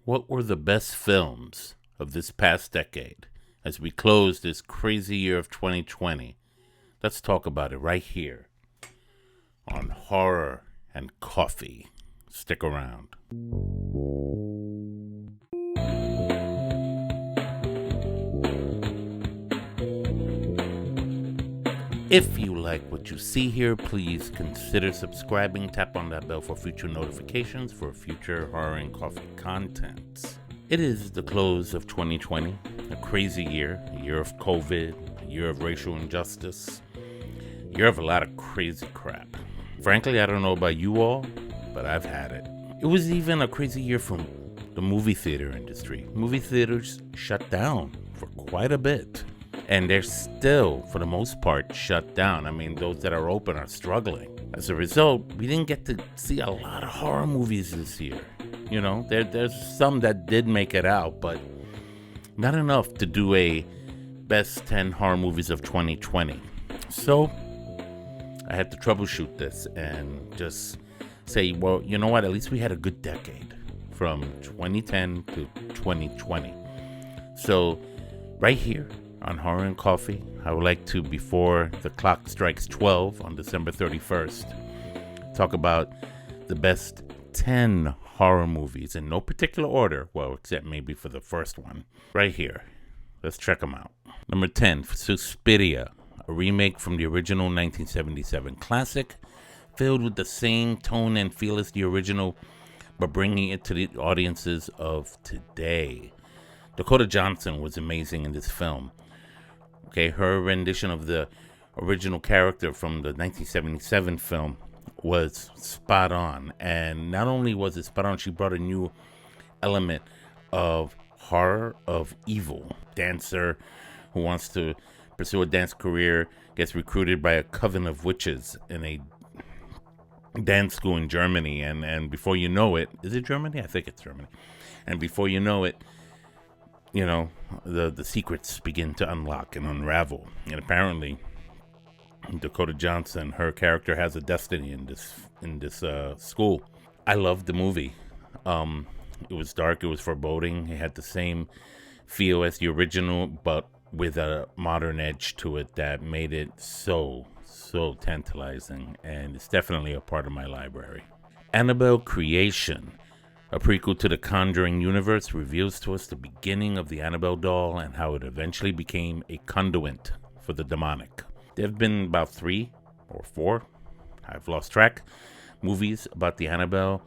What were the best films of this past decade as we close this crazy year of 2020? Let's talk about it right here on Horror and Coffee. Stick around. If you like what you see here, please consider subscribing. Tap on that bell for future notifications for future Horror and Coffee content. It is the close of 2020, a crazy year, a year of COVID, a year of racial injustice, a year of a lot of crazy crap. Frankly, I don't know about you all, but I've had it. It was even a crazy year from the movie theater industry. Movie theaters shut down for quite a bit. And they're still, for the most part, shut down. I mean, those that are open are struggling. As a result, we didn't get to see a lot of horror movies this year. You know, there's some that did make it out, but not enough to do a best 10 horror movies of 2020. So, I had to troubleshoot this and just say, well, you know what? At least we had a good decade from 2010 to 2020. So, right here, on Horror and Coffee, I would like to, before the clock strikes 12 on December 31st, talk about the best 10 horror movies in no particular order, well, except maybe for the first one. Right here. Let's check them out. Number 10, Suspiria, a remake from the original 1977 classic, filled with the same tone and feel as the original, but bringing it to the audiences of today. Dakota Johnson was amazing in this film. Okay, her rendition of the original character from the 1977 film was spot on. And not only was it spot on, she brought a new element of horror, of evil. Dancer who wants to pursue a dance career gets recruited by a coven of witches in a dance school in Germany. And before you know it, is it Germany? I think it's Germany. And before you know it, you know, the secrets begin to unlock and unravel. And apparently, Dakota Johnson, her character has a destiny in this school. I loved the movie. It was dark, it was foreboding. It had the same feel as the original, but with a modern edge to it that made it so tantalizing. And it's definitely a part of my library. Annabelle Creation, a prequel to the Conjuring universe, reveals to us the beginning of the Annabelle doll and how it eventually became a conduit for the demonic. There have been about 3 or 4, I've lost track, movies about the Annabelle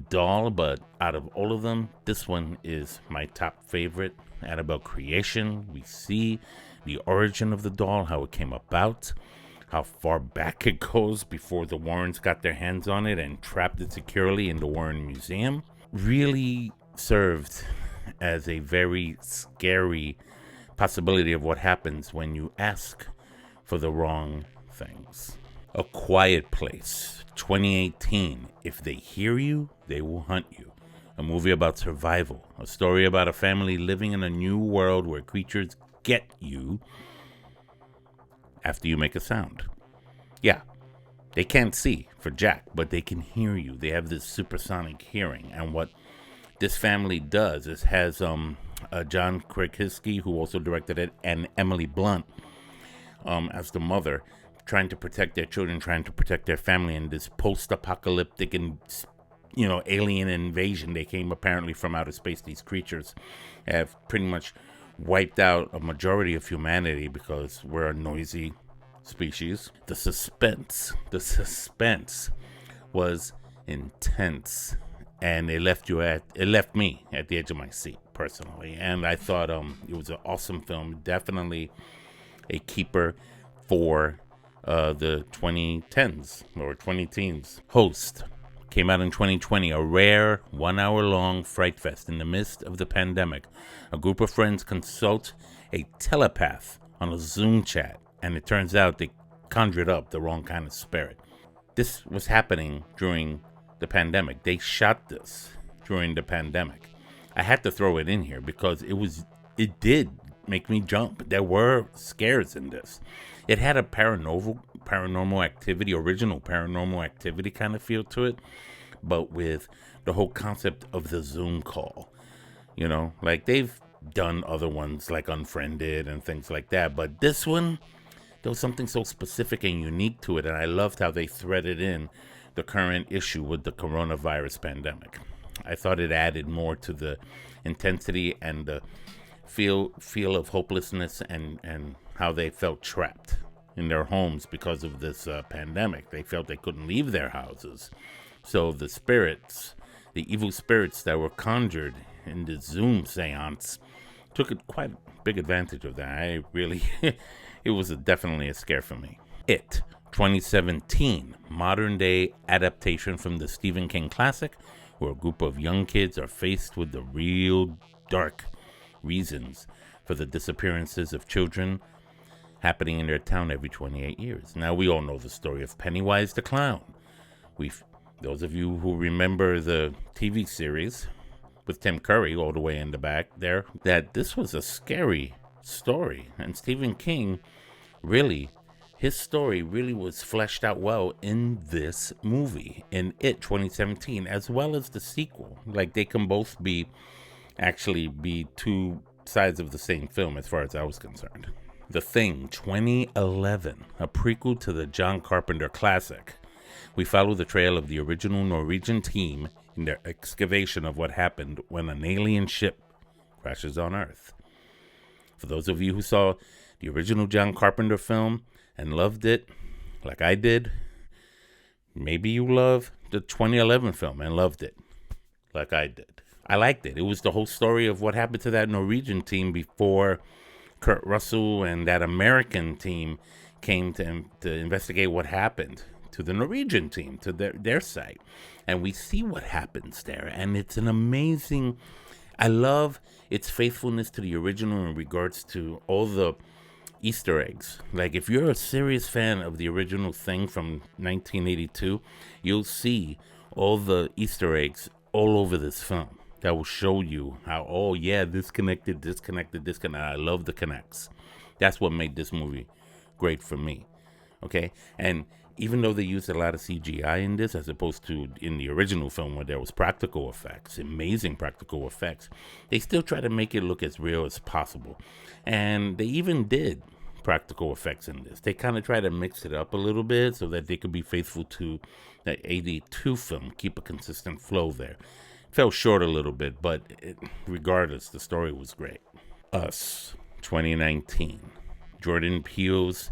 doll, but out of all of them, this one is my top favorite. Annabelle Creation. We see the origin of the doll, how it came about, how far back it goes before the Warrens got their hands on it and trapped it securely in the Warren Museum. Really served as a very scary possibility of what happens when you ask for the wrong things. A Quiet Place, 2018. If they hear you, they will hunt you. A movie about survival. A story about a family living in a new world where creatures get you after you make a sound. Yeah. They can't see for Jack, but they can hear you. They have this supersonic hearing. And what this family does is has John Krasinski, who also directed it, and Emily Blunt as the mother, trying to protect their children, trying to protect their family in this post-apocalyptic and, you know, alien invasion. They came apparently from outer space. These creatures have pretty much wiped out a majority of humanity because we're a noisy species. The suspense was intense, and it left me at the edge of my seat personally. And I thought it was an awesome film, definitely a keeper for the 2010s or 20-teens. Host came out in 2020, a rare 1-hour-long fright fest in the midst of the pandemic. A group of friends consult a telepath on a Zoom chat, and it turns out they conjured up the wrong kind of spirit. This was happening during the pandemic. They shot this during the pandemic. I had to throw it in here because it did make me jump. There were scares in this. It had a paranormal activity, original paranormal activity kind of feel to it, but with the whole concept of the Zoom call. Like they've done other ones like Unfriended and things like that, but this one, there was something so specific and unique to it, and I loved how they threaded in the current issue with the coronavirus pandemic. I thought it added more to the intensity and the feel of hopelessness, and how they felt trapped in their homes because of this pandemic. They felt they couldn't leave their houses. So the spirits, the evil spirits that were conjured in the Zoom seance, took quite a big advantage of that. I really, it was definitely a scare for me. It, 2017, modern day adaptation from the Stephen King classic, where a group of young kids are faced with the real dark reasons for the disappearances of children happening in their town every 28 years. Now, we all know the story of Pennywise the Clown. Those of you who remember the TV series with Tim Curry all the way in the back there, that this was a scary story. And Stephen King his story really was fleshed out well in this movie, in It 2017, as well as the sequel. Like, they can both be two sides of the same film as far as I was concerned. The Thing, 2011, a prequel to the John Carpenter classic. We follow the trail of the original Norwegian team in their excavation of what happened when an alien ship crashes on Earth. For those of you who saw the original John Carpenter film and loved it, like I did, maybe you love the 2011 film and loved it, like I did. I liked it. It was the whole story of what happened to that Norwegian team before Kurt Russell and that American team came to investigate what happened to the Norwegian team, to their site. And we see what happens there. And it's an amazing, I love its faithfulness to the original in regards to all the Easter eggs. Like, if you're a serious fan of the original Thing from 1982, you'll see all the Easter eggs all over this film that will show you how, oh yeah, this connected. I love the connects. That's what made this movie great for me. Okay? And even though they used a lot of CGI in this, as opposed to in the original film where there was practical effects, amazing practical effects, they still try to make it look as real as possible. And they even did practical effects in this. They kind of try to mix it up a little bit so that they could be faithful to the 82 film, keep a consistent flow there. Fell short a little bit, but regardless, the story was great. Us, 2019. Jordan Peele's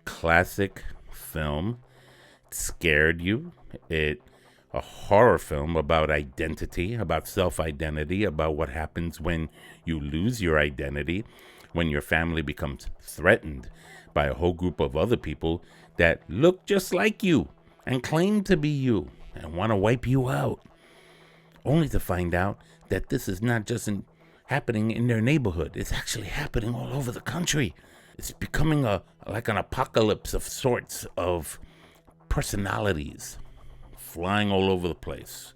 classic film. It scared you. A horror film about identity, about self-identity, about what happens when you lose your identity, when your family becomes threatened by a whole group of other people that look just like you and claim to be you and want to wipe you out, only to find out that this is not just happening in their neighborhood. It's actually happening all over the country. It's becoming like an apocalypse of sorts, of personalities flying all over the place.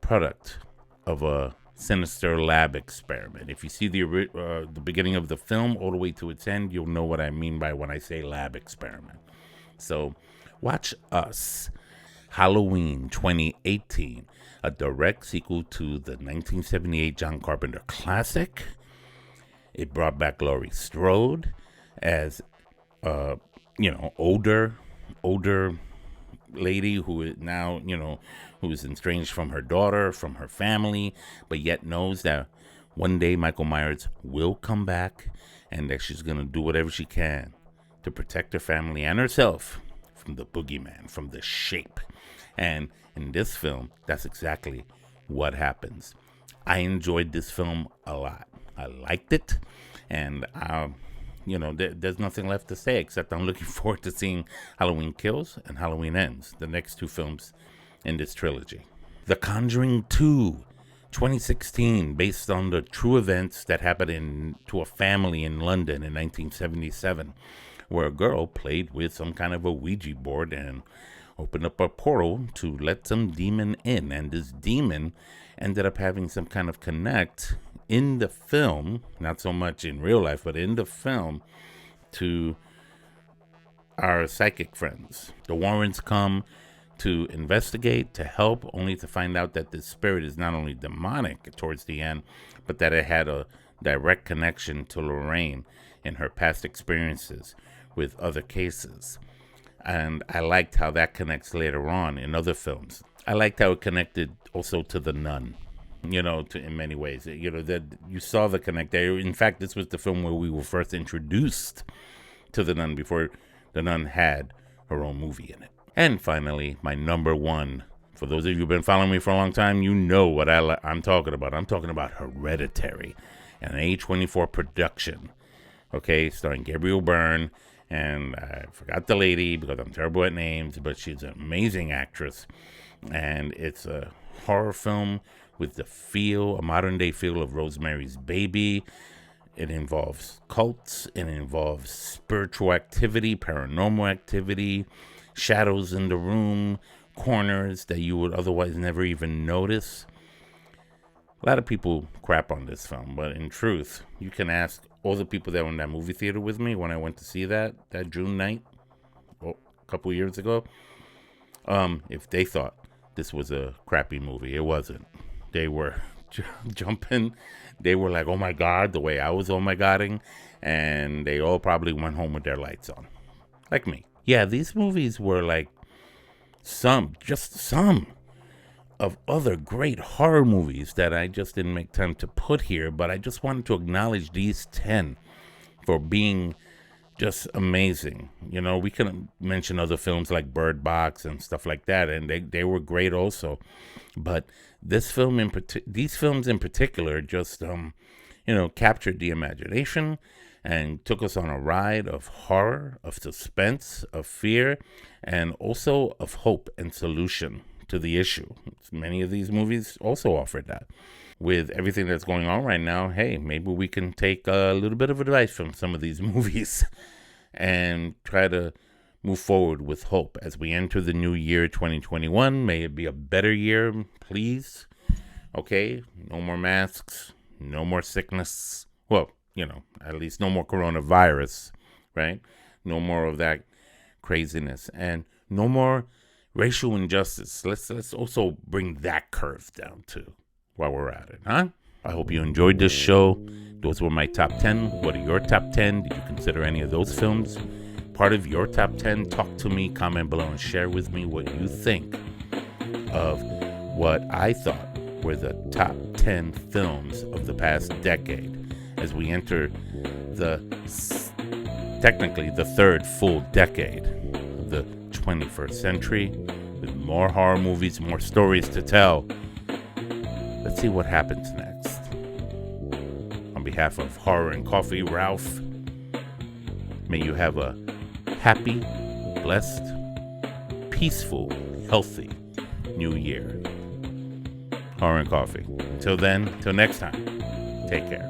Product of a sinister lab experiment. If you see the beginning of the film all the way to its end, you'll know what I mean by when I say lab experiment. So watch Us. Halloween 2018, a direct sequel to the 1978 John Carpenter classic. It brought back Laurie Strode as older lady who is now, who is estranged from her daughter, from her family, but yet knows that one day Michael Myers will come back and that she's going to do whatever she can to protect her family and herself from the boogeyman, from the shape. And in this film, that's exactly what happens. I enjoyed this film a lot. I liked it, and there's nothing left to say except I'm looking forward to seeing Halloween Kills and Halloween Ends, the next two films in this trilogy. The Conjuring 2, 2016, based on the true events that happened to a family in London in 1977, where a girl played with some kind of a Ouija board and opened up a portal to let some demon in, and this demon ended up having some kind of connect in the film, not so much in real life, but in the film, to our psychic friends. The Warrens come to investigate, to help, only to find out that this spirit is not only demonic towards the end, but that it had a direct connection to Lorraine in her past experiences with other cases. And I liked how that connects later on in other films. I liked how it connected also to The Nun, in many ways. That you saw the connect there. In fact, this was the film where we were first introduced to The Nun before The Nun had her own movie in it. And finally, my number one. For those of you who've been following me for a long time, you know what I'm talking about. I'm talking about Hereditary, an A24 production, okay, starring Gabriel Byrne, and I forgot the lady because I'm terrible at names, but she's an amazing actress, and it's a horror film with a modern-day feel of Rosemary's Baby. It involves cults, it involves spiritual activity, paranormal activity, shadows in the room, corners that you would otherwise never even notice. A lot of people crap on this film, but in truth, you can ask all the people that were in that movie theater with me when I went to see that June night, a couple years ago, if they thought this was a crappy movie. It wasn't. They were jumping. They were like, oh my God, the way I was oh my Godding, and they all probably went home with their lights on, like me. Yeah, these movies were like just some of other great horror movies that I just didn't make time to put here, but I just wanted to acknowledge these 10 for being just amazing. We can mention other films like Bird Box and stuff like that, and they were great also. But these films in particular just, captured the imagination and took us on a ride of horror, of suspense, of fear, and also of hope and solution to the issue. Many of these movies also offered that. With everything that's going on right now, hey, maybe we can take a little bit of advice from some of these movies and try to move forward with hope as we enter the new year 2021. May it be a better year, please. Okay, no more masks, no more sickness. Well, at least no more coronavirus, right? No more of that craziness, and no more racial injustice. Let's also bring that curve down too while we're at it, huh? I hope you enjoyed this show. Those were my top 10. What are your top 10? Did you consider any of those films part of your top 10? Talk to me, comment below, and share with me what you think of what I thought were the top 10 films of the past decade as we enter technically the third full decade of the 21st century, with more horror movies, more stories to tell. Let's see what happens next. On behalf of Horror and Coffee, Ralph, may you have a happy, blessed, peaceful, healthy new year. Horror and Coffee. Till then, till next time, take care.